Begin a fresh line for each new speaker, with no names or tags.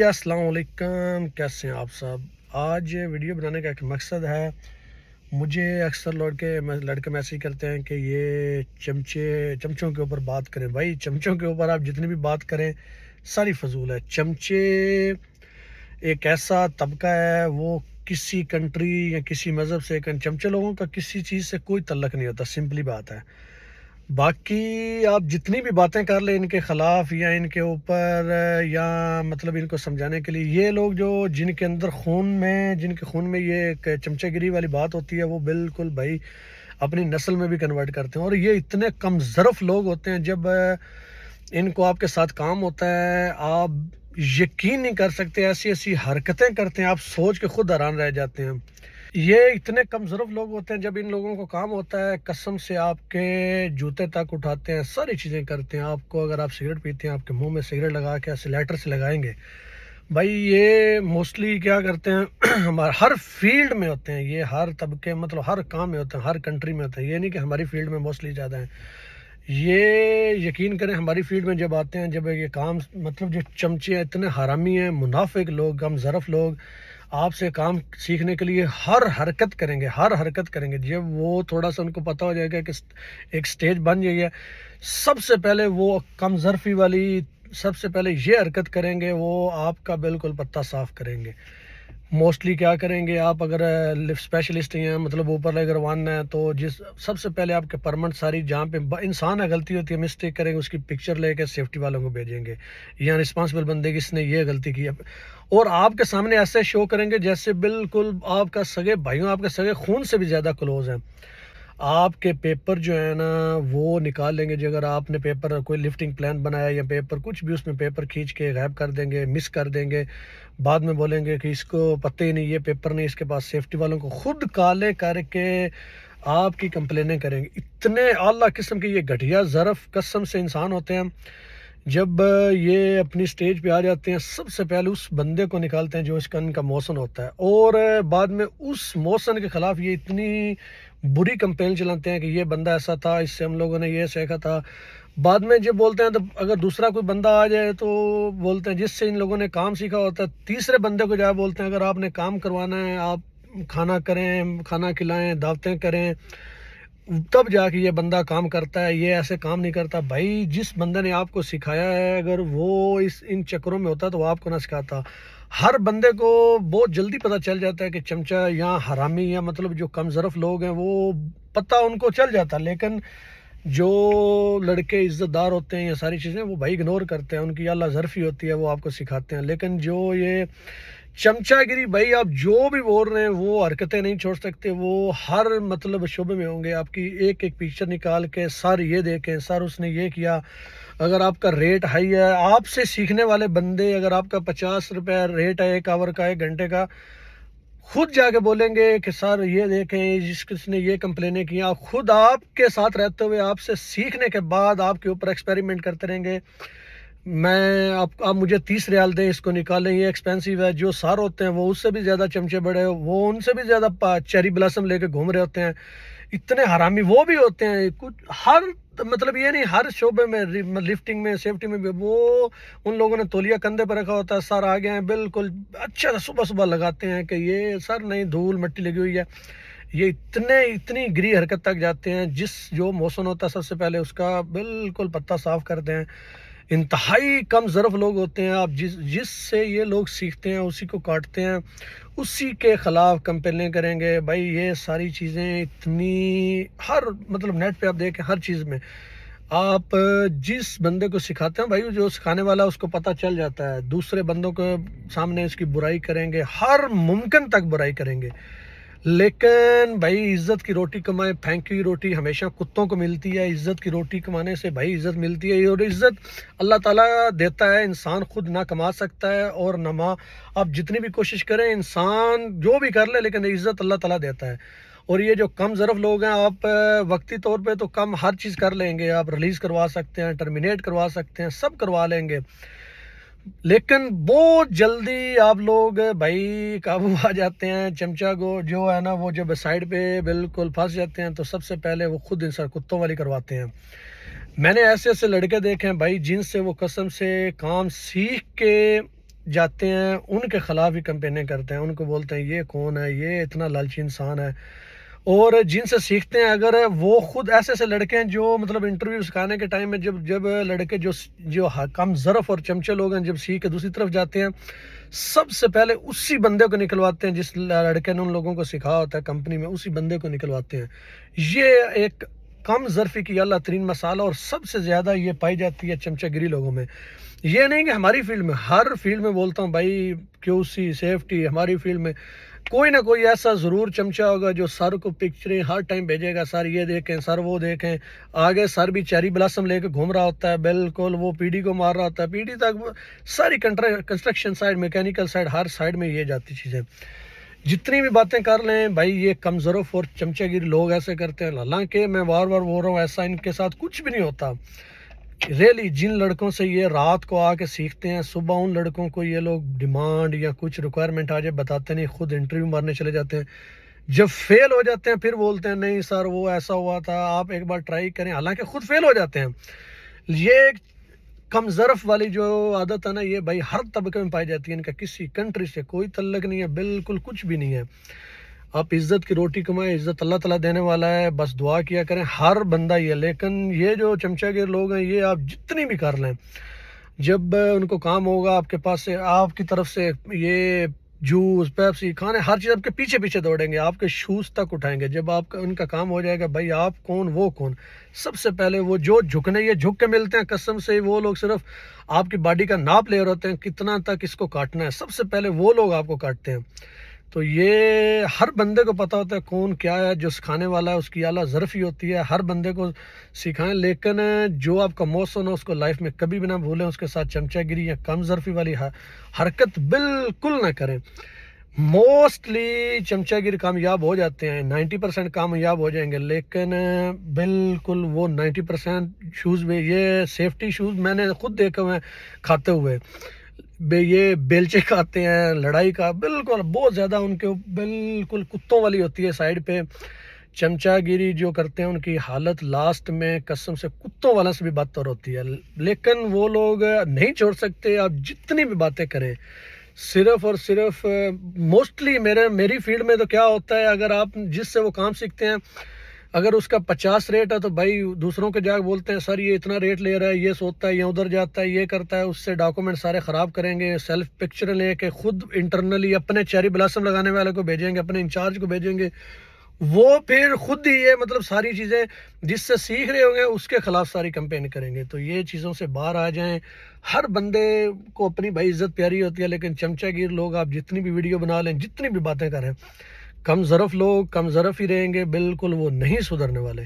السلام علیکم، کیسے ہیں آپ سب؟ آج ویڈیو بنانے کا ایک مقصد ہے۔ مجھے اکثر لڑکے میسیج کرتے ہیں کہ یہ چمچوں کے اوپر بات کریں۔ بھائی چمچوں کے اوپر آپ جتنی بھی بات کریں ساری فضول ہے۔ چمچے ایک ایسا طبقہ ہے، وہ کسی کنٹری یا کسی مذہب سے چمچے لوگوں کا کسی چیز سے کوئی تعلق نہیں ہوتا، سمپلی بات ہے۔ باقی آپ جتنی بھی باتیں کر لیں ان کے خلاف یا ان کے اوپر، یا مطلب ان کو سمجھانے کے لیے، یہ لوگ جن کے خون میں یہ ایک چمچہ گیری والی بات ہوتی ہے، وہ بالکل بھائی اپنی نسل میں بھی کنورٹ کرتے ہیں۔ اور یہ اتنے کم ظرف لوگ ہوتے ہیں، جب ان کو آپ کے ساتھ کام ہوتا ہے آپ یقین نہیں کر سکتے، ایسی ایسی حرکتیں کرتے ہیں، آپ سوچ کے خود حیران رہ جاتے ہیں۔ یہ اتنے کم ظرف لوگ ہوتے ہیں، جب ان لوگوں کو کام ہوتا ہے قسم سے آپ کے جوتے تک اٹھاتے ہیں، ساری چیزیں کرتے ہیں۔ آپ کو اگر آپ سگریٹ پیتے ہیں، آپ کے منہ میں سگریٹ لگا کے ایسے لیٹر سے لگائیں گے۔ بھائی یہ موسٹلی کیا کرتے ہیں ہمارے ہر فیلڈ میں ہوتے ہیں، یہ ہر طبقے مطلب ہر کام میں ہوتے ہیں، ہر کنٹری میں ہوتے ہیں۔ یہ نہیں کہ ہماری فیلڈ میں موسٹلی زیادہ ہیں، یہ یقین کریں ہماری فیلڈ میں جب آتے ہیں، جب یہ کام مطلب جو چمچے ہیں، اتنے حرامی ہیں، منافق لوگ، کم ظرف لوگ آپ سے کام سیکھنے کے لیے ہر حرکت کریں گے۔ جب وہ تھوڑا سا ان کو پتہ ہو جائے گا کہ ایک سٹیج بن جائے گا، سب سے پہلے وہ کم ظرفی والی سب سے پہلے یہ حرکت کریں گے، وہ آپ کا بالکل پتہ صاف کریں گے۔ موسٹلی کیا کریں گے، آپ اگر اسپیشلسٹ ہیں، مطلب اوپر اگر ون ہے، تو سب سے پہلے آپ کے پرمنٹ ساری جہاں پہ انسان ہے غلطی ہوتی ہے، مسٹیک کریں گے، اس کی پکچر لے کے سیفٹی والوں کو بھیجیں گے، یا رسپانسبل بندے کی اس نے یہ غلطی کی ہے، اور آپ کے سامنے ایسے شو کریں گے جیسے بالکل آپ کا سگے بھائیوں، آپ کے سگے خون سے بھی زیادہ کلوز ہیں۔ آپ کے پیپر جو ہے نا وہ نکال لیں گے، جو اگر آپ نے پیپر کوئی لفٹنگ پلان بنایا یا پیپر کچھ بھی، اس میں پیپر کھینچ کے غائب کر دیں گے، مس کر دیں گے، بعد میں بولیں گے کہ اس کو پتہ ہی نہیں، یہ پیپر نہیں اس کے پاس۔ سیفٹی والوں کو خود کالے کر کے آپ کی کمپلینیں کریں گے۔ اتنے اعلیٰ قسم کے یہ گھٹیا ظرف قسم سے انسان ہوتے ہیں، جب یہ اپنی سٹیج پہ آ جاتے ہیں سب سے پہلے اس بندے کو نکالتے ہیں جو اس کا ان کا موشن ہوتا ہے، اور بعد میں اس موشن کے خلاف یہ اتنی بری کمپین چلاتے ہیں کہ یہ بندہ ایسا تھا، اس سے ہم لوگوں نے یہ سیکھا تھا۔ بعد میں جب بولتے ہیں تو اگر دوسرا کوئی بندہ آ جائے تو بولتے ہیں جس سے ان لوگوں نے کام سیکھا ہوتا ہے، تیسرے بندے کو جا بولتے ہیں اگر آپ نے کام کروانا ہے آپ کھانا کریں، کھانا کھلائیں، دعوتیں کریں، تب جا کے یہ بندہ کام کرتا ہے، یہ ایسے کام نہیں کرتا۔ بھائی جس بندے نے آپ کو سکھایا ہے اگر وہ ان چکروں میں ہوتا تو وہ آپ کو نہ سکھاتا۔ ہر بندے کو بہت جلدی پتہ چل جاتا ہے کہ چمچہ یا حرامی یا مطلب جو کم ظرف لوگ ہیں وہ پتہ ان کو چل جاتا، لیکن جو لڑکے عزت دار ہوتے ہیں یہ ساری چیزیں وہ بھائی اگنور کرتے ہیں، ان کی اعلیٰ ظرفی ہوتی ہے، وہ آپ کو سکھاتے ہیں۔ لیکن جو یہ چمچہ گیری، بھائی آپ جو بھی بول رہے ہیں وہ حرکتیں نہیں چھوڑ سکتے، وہ ہر مطلب شعبے میں ہوں گے۔ آپ کی ایک ایک پکچر نکال کے سر یہ دیکھیں، سر اس نے یہ کیا، اگر آپ کا ریٹ ہائی ہے، آپ سے سیکھنے والے بندے اگر آپ کا 50 روپے ریٹ ہے 1 آور کا، 1 گھنٹے کا، خود جا کے بولیں گے کہ سر یہ دیکھیں جس کس نے یہ کمپلینیں کی، آپ خود آپ کے ساتھ رہتے ہوئے آپ سے سیکھنے کے بعد آپ کے اوپر ایکسپیریمنٹ کرتے رہیں گے۔ میں آپ مجھے 30 ریال دیں، اس کو نکالیں، یہ ایکسپینسیو ہے۔ جو سار ہوتے ہیں وہ اس سے بھی زیادہ چمچے بڑے، وہ ان سے بھی زیادہ چیری بلاسم لے کے گھوم رہے ہوتے ہیں، اتنے حرامی وہ بھی ہوتے ہیں۔ کچھ ہر مطلب یہ نہیں، ہر شعبے میں، لفٹنگ میں، سیفٹی میں بھی، وہ ان لوگوں نے تولیہ کندھے پر رکھا ہوتا ہے، سر آگے ہیں بالکل اچھا صبح صبح لگاتے ہیں کہ یہ سر نہیں، دھول مٹی لگی ہوئی ہے۔ یہ اتنی گری حرکت تک جاتے ہیں، جو موشن ہوتا ہے سب سے پہلے اس کا بالکل پتہ صاف کرتے ہیں۔ انتہائی کم ظرف لوگ ہوتے ہیں، آپ جس سے یہ لوگ سیکھتے ہیں اسی کو کاٹتے ہیں، اسی کے خلاف کمپلینیں کریں گے۔ بھائی یہ ساری چیزیں اتنی ہر مطلب نیٹ پہ آپ دیکھیں، ہر چیز میں آپ جس بندے کو سکھاتے ہیں بھائی، جو سکھانے والا اس کو پتہ چل جاتا ہے، دوسرے بندوں کے سامنے اس کی برائی کریں گے، ہر ممکن تک برائی کریں گے۔ لیکن بھائی عزت کی روٹی کمائے، پھینکی ہوئی روٹی ہمیشہ کتوں کو ملتی ہے، عزت کی روٹی کمانے سے بھائی عزت ملتی ہے، اور عزت اللہ تعالیٰ دیتا ہے، انسان خود نہ کما سکتا ہے، اور نہ آپ جتنی بھی کوشش کریں انسان جو بھی کر لے، لیکن عزت اللہ تعالیٰ دیتا ہے۔ اور یہ جو کم ظرف لوگ ہیں، آپ وقتی طور پہ تو کم ہر چیز کر لیں گے، آپ ریلیز کروا سکتے ہیں، ٹرمینیٹ کروا سکتے ہیں، سب کروا لیں گے، لیکن بہت جلدی آپ لوگ بھائی قابو آ جاتے ہیں۔ چمچہ کو جو ہے نا، وہ جب سائڈ پہ بالکل پھنس جاتے ہیں تو سب سے پہلے وہ خود انسان کتوں والی کرواتے ہیں۔ میں نے ایسے ایسے لڑکے دیکھے ہیں بھائی، جن سے وہ قسم سے کام سیکھ کے جاتے ہیں ان کے خلاف ہی کمپینیں کرتے ہیں، ان کو بولتے ہیں یہ کون ہے، یہ اتنا لالچی انسان ہے، اور جن سے سیکھتے ہیں. اگر وہ خود ایسے لڑکے ہیں جو مطلب انٹرویو سکھانے کے ٹائم میں جب لڑکے جو کم ظرف اور چمچے لوگ ہیں جب سیکھ کے دوسری طرف جاتے ہیں، سب سے پہلے اسی بندے کو نکلواتے ہیں جس لڑکے نے ان لوگوں کو سکھایا ہوتا ہے کمپنی میں، اسی بندے کو نکلواتے ہیں. یہ ایک کم ظرفی کی اعلیٰ ترین مسئلہ، اور سب سے زیادہ یہ پائی جاتی ہے چمچہ گیری لوگوں میں. یہ نہیں کہ ہماری فیلڈ میں، ہر فیلڈ میں بولتا ہوں بھائی، کیو سی سیفٹی، ہماری فیلڈ میں کوئی نہ کوئی ایسا ضرور چمچہ ہوگا جو سر کو پکچریں ہر ٹائم بھیجے گا، سر یہ دیکھیں، سر وہ دیکھیں. آگے سر بھی چیری بلاسم لے کے گھوم رہا ہوتا ہے، بالکل وہ پی ڈی کو مار رہا ہوتا ہے، پی ڈی تک ساری کنسٹرکشن سائڈ، میکینیکل سائڈ، ہر سائڈ میں یہ جاتی چیزیں. جتنی بھی باتیں کر لیں بھائی، یہ کم ظرف اور چمچہ گیری لوگ ایسے کرتے ہیں. حالانکہ میں بار بار بول رہا ہوں ایسا ان کے ساتھ کچھ بھی نہیں ہوتا. ریئلی جن لڑکوں سے یہ رات کو آ کے سیکھتے ہیں، صبح ان لڑکوں کو یہ لوگ ڈیمانڈ یا کچھ ریکوائرمنٹ آ جائے بتاتے نہیں، خود انٹرویو مارنے چلے جاتے ہیں. جب فیل ہو جاتے ہیں پھر بولتے ہیں نہیں سر وہ ایسا ہوا تھا، آپ ایک بار ٹرائی کریں، حالانکہ خود فیل ہو جاتے ہیں. یہ کم ظرف والی جو عادت ہے نا، یہ بھائی ہر طبقے میں پائی جاتی ہے. ان کا کسی کنٹری سے کوئی تعلق نہیں ہے، بالکل کچھ بھی نہیں ہے. آپ عزت کی روٹی کمائیں، عزت اللہ تعالیٰ دینے والا ہے، بس دعا کیا کریں ہر بندہ یہ. لیکن یہ جو چمچہ گیر لوگ ہیں، یہ آپ جتنی بھی کر لیں، جب ان کو کام ہوگا آپ کے پاس سے، آپ کی طرف سے یہ جوس پیپسی کھانے ہر چیز آپ کے پیچھے پیچھے دوڑیں گے، آپ کے شوز تک اٹھائیں گے. جب آپ کا ان کا کام ہو جائے گا بھائی آپ کون وہ کون، سب سے پہلے وہ جو جھکنے یہ جھک کے ملتے ہیں قسم سے، وہ لوگ صرف آپ کی باڈی کا ناپ لے رہے ہوتے ہیں کتنا تک اس کو کاٹنا ہے، سب سے پہلے وہ لوگ آپ کو کاٹتے ہیں. تو یہ ہر بندے کو پتہ ہوتا ہے کون کیا ہے، جو سکھانے والا ہے اس کی اعلیٰ ظرفی ہوتی ہے، ہر بندے کو سکھائیں. لیکن جو آپ کا موسم ہے اس کو لائف میں کبھی بھی نہ بھولیں، اس کے ساتھ چمچہ گیری یا کم ظرفی والی حرکت بالکل نہ کریں. موسٹلی چمچہ گیر کامیاب ہو جاتے ہیں، 90% کامیاب ہو جائیں گے، لیکن بالکل وہ 90% شوز میں، یہ سیفٹی شوز میں نے خود دیکھے ہوئے کھاتے ہوئے، یہ بیلچے کھاتے ہیں، لڑائی کا بالکل بہت زیادہ ان کے بالکل کتوں والی ہوتی ہے سائڈ پہ. چمچہ گیری جو کرتے ہیں ان کی حالت لاسٹ میں قسم سے کتوں والا سے بھی بدتر ہوتی ہے. لیکن وہ لوگ نہیں چھوڑ سکتے، آپ جتنی بھی باتیں کریں. صرف اور صرف موسٹلی میری فیلڈ میں تو کیا ہوتا ہے، اگر آپ جس سے وہ کام سیکھتے ہیں اگر اس کا 50 ریٹ ہے تو بھائی دوسروں کے جا کے بولتے ہیں سر یہ اتنا ریٹ لے رہا ہے، یہ سوچتا ہے، یہ ادھر جاتا ہے، یہ کرتا ہے، اس سے ڈاکومنٹ سارے خراب کریں گے. سیلف پکچر لے کے خود انٹرنلی اپنے چیری بلاسم لگانے والے کو بھیجیں گے، اپنے انچارج کو بھیجیں گے. وہ پھر خود ہی یہ مطلب ساری چیزیں جس سے سیکھ رہے ہوں گے اس کے خلاف ساری کمپین کریں گے. تو یہ چیزوں سے باہر آ جائیں. ہر بندے کو اپنی بھائی عزت پیاری ہوتی ہے، لیکن چمچہ گیر لوگ آپ جتنی بھی ویڈیو بنا لیں، جتنی بھی باتیں کریں، کم ظرف لوگ کم ظرف ہی رہیں گے، بالکل وہ نہیں سدھرنے والے.